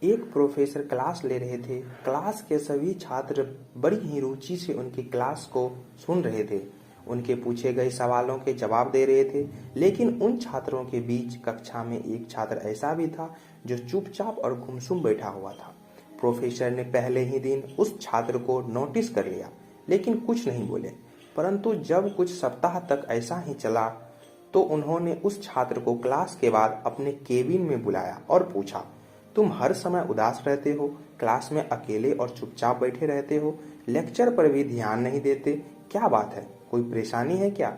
एक professor class ले रहे थे। क्लास के सभी छात्र बड़ी ही रुचि से उनकी क्लास को सुन रहे थे। उनके पूछे गए सवालों के जवाब दे रहे थे। लेकिन उन छात्रों के बीच कक्षा में एक छात्र ऐसा भी था जो चुपचाप और गुमसुम बैठा हुआ था। प्रोफेसर ने पहले ही दिन उस छात्र को नोटिस कर लिया, लेकिन कुछ नहीं बोले। परंतु जब कुछ सप्ताह तक ऐसा ही चला तो उन्होंने उस छात्र को क्लास के बाद अपने केबिन में बुलाया और पूछा, तुम हर समय उदास रहते हो, क्लास में अकेले और चुपचाप बैठे रहते हो, लेक्चर पर भी ध्यान नहीं देते, क्या बात है? कोई परेशानी है क्या?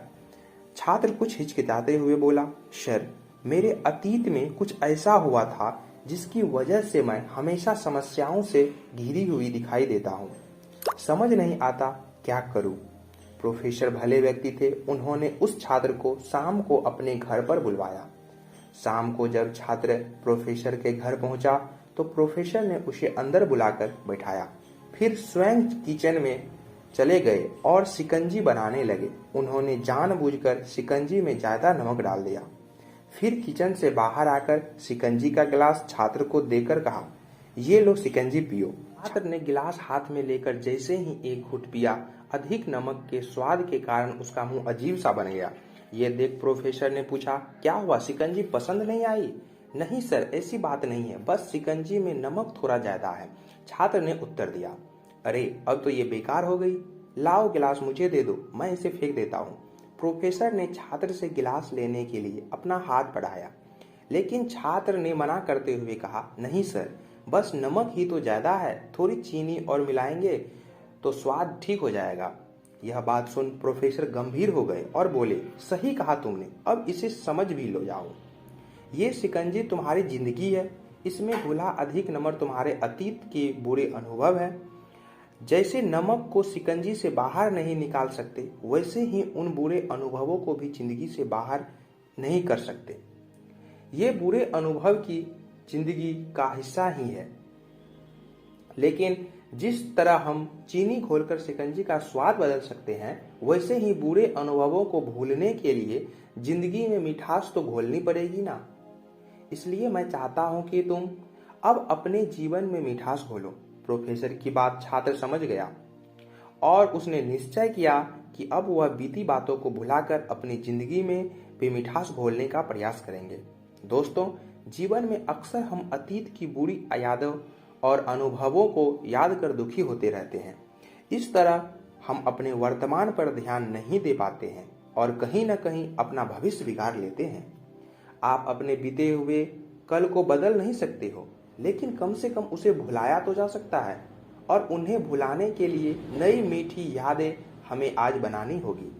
छात्र कुछ हिचकिचाते हुए बोला, सर, मेरे अतीत में कुछ ऐसा हुआ था जिसकी वजह से मैं हमेशा समस्याओं से घिरी हुई दिखाई देता हूँ। समझ नहीं आता क्या करूँ। प्रोफेसर भले व्यक्ति थे। उन्होंने उस छात्र को शाम को अपने घर पर बुलवाया। शाम को जब छात्र प्रोफेसर के घर पहुंचा तो प्रोफेसर ने उसे अंदर बुलाकर बैठाया। फिर स्वयं किचन में चले गए और शिकंजी बनाने लगे। उन्होंने जानबूझकर शिकंजी में ज्यादा नमक डाल दिया। फिर किचन से बाहर आकर शिकंजी का गिलास छात्र को देकर कहा, ये लो शिकंजी पियो। छात्र ने गिलास हाथ में लेकर जैसे ही एक घूंट पिया, अधिक नमक के स्वाद के कारण उसका मुंह अजीब सा बन गया। ये देख प्रोफेसर ने पूछा, क्या हुआ, शिकंजी पसंद नहीं आई? नहीं सर, ऐसी बात नहीं है, बस शिकंजी में नमक थोड़ा ज्यादा है, छात्र ने उत्तर दिया। अरे, अब तो ये बेकार हो गई। लाओ गिलास मुझे दे दो, मैं इसे फेंक देता हूँ। प्रोफेसर ने छात्र से गिलास लेने के लिए अपना हाथ बढ़ाया, लेकिन छात्र ने मना करते हुए कहा, नहीं सर, बस नमक ही तो ज्यादा है, थोड़ी चीनी और मिलाएंगे तो स्वाद ठीक हो जाएगा। यह बात सुन प्रोफेसर गंभीर हो गए और बोले, सही कहा तुमने, अब इसे समझ भी लो जाओ। ये शिकंजी तुम्हारी जिंदगी है, इसमें घुला अधिक नमक तुम्हारे अतीत के बुरे अनुभव है। जैसे नमक को शिकंजी से बाहर नहीं निकाल सकते, वैसे ही उन बुरे अनुभवों को भी जिंदगी से बाहर नहीं कर सकते। ये बुरे अनुभव की जिंदगी का हिस्सा ही है। लेकिन जिस तरह हम चीनी घोलकर शिकंजी का स्वाद बदल सकते हैं, वैसे ही बुरे अनुभवों को भूलने के लिए जिंदगी में मिठास तो घोलनी पड़ेगी ना। इसलिए मैं चाहता हूं कि तुम अब अपने जीवन में मिठास घोलो। प्रोफेसर की बात छात्र समझ गया और उसने निश्चय किया कि अब वह बीती बातों को भुलाकर अपनी जिंदगी में भी मिठास घोलने का प्रयास करेंगे। दोस्तों, जीवन में अक्सर हम अतीत की बुरी यादों और अनुभवों को याद कर दुखी होते रहते हैं। इस तरह हम अपने वर्तमान पर ध्यान नहीं दे पाते हैं और कहीं न कहीं अपना भविष्य बिगाड़ लेते हैं। आप अपने बीते हुए कल को बदल नहीं सकते हो, लेकिन कम से कम उसे भुलाया तो जा सकता है और उन्हें भुलाने के लिए नई मीठी यादें हमें आज बनानी होगी।